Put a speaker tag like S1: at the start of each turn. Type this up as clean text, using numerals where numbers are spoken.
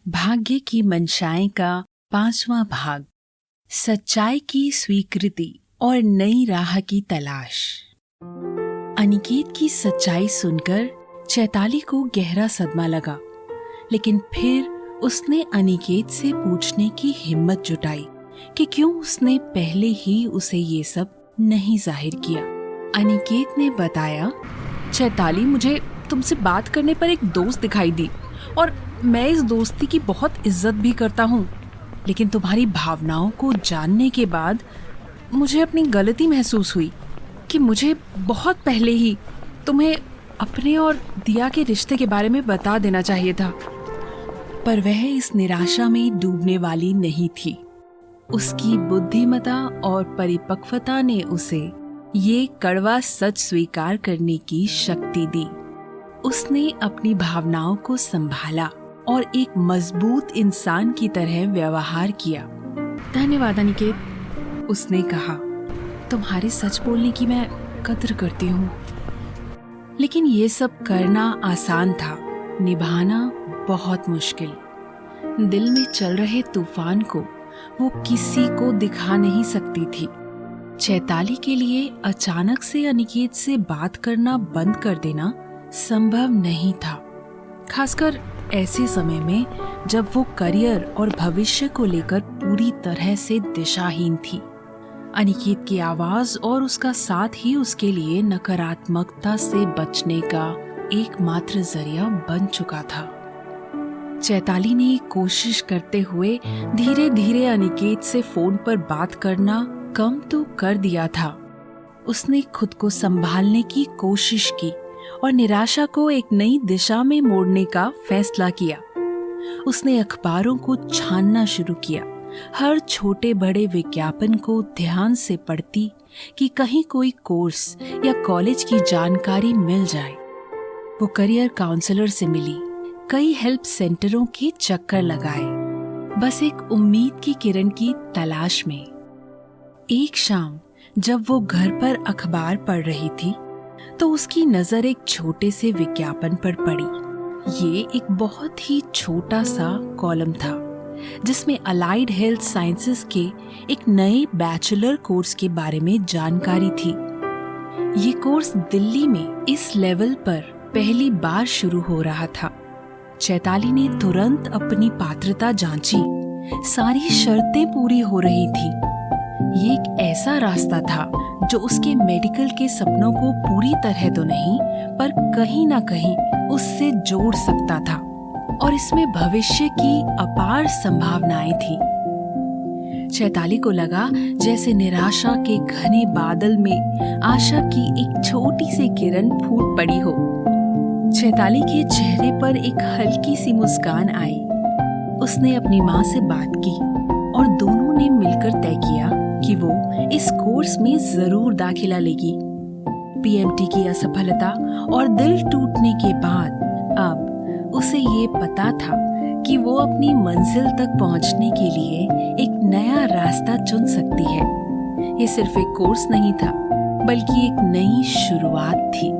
S1: भाग्य की मंशाएं का 5वां भाग। सच्चाई की स्वीकृति और नई राह की तलाश। अनिकेत की सच्चाई सुनकर चैताली को गहरा सदमा लगा, लेकिन फिर उसने अनिकेत से पूछने की हिम्मत जुटाई कि क्यों उसने पहले ही उसे ये सब नहीं जाहिर किया। अनिकेत ने बताया, चैताली, मुझे तुमसे बात करने पर एक दोस्त दिखाई दी और मैं इस दोस्ती की बहुत इज्जत भी करता हूँ, लेकिन तुम्हारी भावनाओं को जानने के बाद मुझे अपनी गलती महसूस हुई कि मुझे बहुत पहले ही तुम्हें अपने और दिया के रिश्ते के बारे में बता देना चाहिए था। पर वह इस निराशा में डूबने वाली नहीं थी। उसकी बुद्धिमता और परिपक्वता ने उसे ये कड़वा सच स्वीकार करने की शक्ति दी। उसने अपनी भावनाओं को संभाला और एक मजबूत इंसान की तरह व्यवहार किया। धन्यवाद अनिकेत, उसने कहा। तुम्हारे सच बोलने की मैं कद्र करती हूँ। लेकिन ये सब करना आसान था, निभाना बहुत मुश्किल। दिल में चल रहे तूफान को वो किसी को दिखा नहीं सकती थी। चैताली के लिए अचानक से अनिकेत से बात करना बंद कर देना संभव नहीं था, खासकर ऐसे समय में जब वो करियर और भविष्य को लेकर पूरी तरह से दिशाहीन थी। अनिकेत की आवाज और उसका साथ ही उसके लिए नकारात्मकता से बचने का एकमात्र जरिया बन चुका था। चैताली ने कोशिश करते हुए धीरे धीरे अनिकेत से फोन पर बात करना कम तो कर दिया था। उसने खुद को संभालने की कोशिश की और निराशा को एक नई दिशा में मोड़ने का फैसला किया। उसने अखबारों को छानना शुरू किया, हर छोटे बड़े विज्ञापन को ध्यान से पढ़ती कि कहीं कोई कोर्स या कॉलेज की जानकारी मिल जाए। वो करियर काउंसलर से मिली, कई हेल्प सेंटरों के चक्कर लगाए, बस एक उम्मीद की किरण की तलाश में। एक शाम जब वो घर पर अखबार पढ़ रही थी तो उसकी नजर एक छोटे से विज्ञापन पर पड़ी। ये एक बहुत ही छोटा सा कॉलम था जिसमें अलाइड हेल्थ साइंसेस के एक नए बैचलर कोर्स के बारे में जानकारी थी। ये कोर्स दिल्ली में इस लेवल पर पहली बार शुरू हो रहा था। चैताली ने तुरंत अपनी पात्रता जांची, सारी शर्तें पूरी हो रही थी। ये एक ऐसा रास्ता था जो उसके मेडिकल के सपनों को पूरी तरह तो नहीं, पर कहीं ना कहीं उससे जोड़ सकता था और इसमें भविष्य की अपार संभावनाएं थी। चैताली को लगा जैसे निराशा के घने बादल में आशा की एक छोटी सी किरण फूट पड़ी हो। चैताली के चेहरे पर एक हल्की सी मुस्कान आई। उसने अपनी माँ से बात की और दोनों ने मिलकर तय किया कि वो इस कोर्स में जरूर दाखिला लेगी। पीएमटी की असफलता और दिल टूटने के बाद अब उसे ये पता था कि वो अपनी मंजिल तक पहुंचने के लिए एक नया रास्ता चुन सकती है। ये सिर्फ एक कोर्स नहीं था, बल्कि एक नई शुरुआत थी।